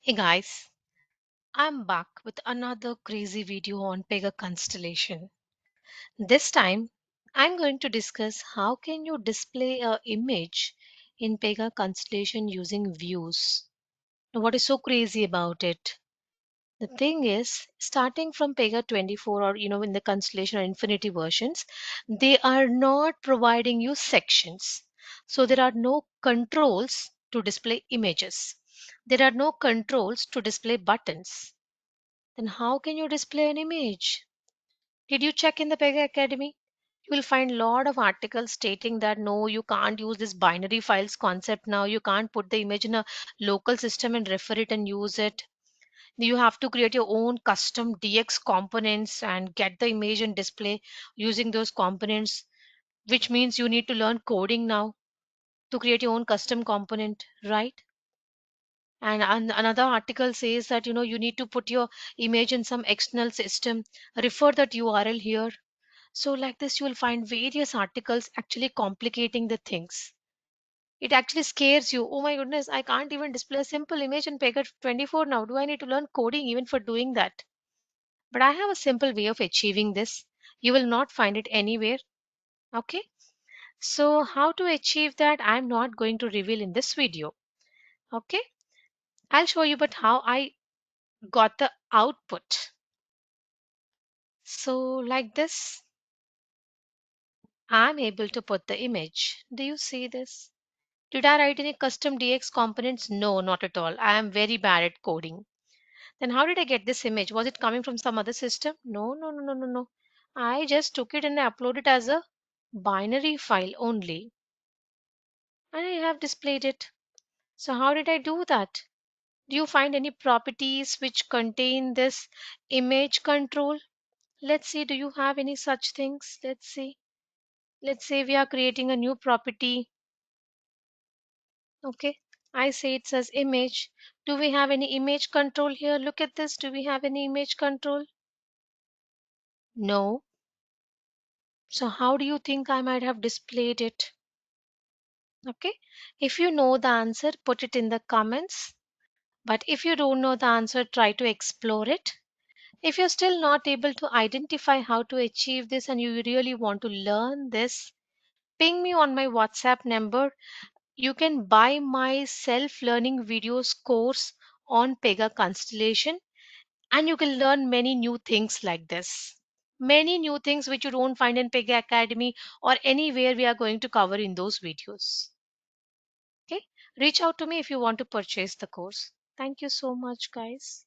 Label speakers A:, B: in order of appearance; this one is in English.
A: Hey guys, I'm back with another crazy video on Pega Constellation. This time, I'm going to discuss how can you display a image in Pega Constellation using views. Now, what is so crazy about it? The thing is, starting from Pega 24 or in the Constellation or Infinity versions, they are not providing you sections. So there are no controls to display images. There are no controls to display buttons. Then how can you display an image? Did you check in the Pega Academy? You will find a lot of articles stating that no, you can't use this binary files concept now. You can't put the image in a local system and refer it and use it. You have to create your own custom DX components and get the image and display using those components, which means you need to learn coding now to create your own custom component, right? And another article says that you need to put your image in some external system, refer that URL here. So like this you will find various articles actually complicating the things. It actually scares you. Oh my goodness, I can't even display a simple image in Pega 24 now. Do I need to learn coding even for doing that? But I have a simple way of achieving this. You will not find it anywhere. Okay, so how to achieve that I'm not going to reveal in this video. Okay, I'll show you but how I got the output. So like this, I'm able to put the image. Do you see this? Did I write any custom DX components? No, not at all. I am very bad at coding. Then how did I get this image? Was it coming from some other system? No, no, no, no, no, no. I just took it and I uploaded it as a binary file only. And I have displayed it. So how did I do that? Do you find any properties which contain this image control? Let's see, do you have any such things? Let's see. Let's say we are creating a new property. Okay. I say it says image. Do we have any image control here? Look at this. Do we have any image control? No. So how do you think I might have displayed it? Okay. If you know the answer, put it in the comments. But if you don't know the answer, try to explore it. If you're still not able to identify how to achieve this and you really want to learn this, ping me on my WhatsApp number. You can buy my self-learning videos course on Pega Constellation and you can learn many new things like this. Many new things which you don't find in Pega Academy or anywhere we are going to cover in those videos. Okay, reach out to me if you want to purchase the course. Thank you so much, guys.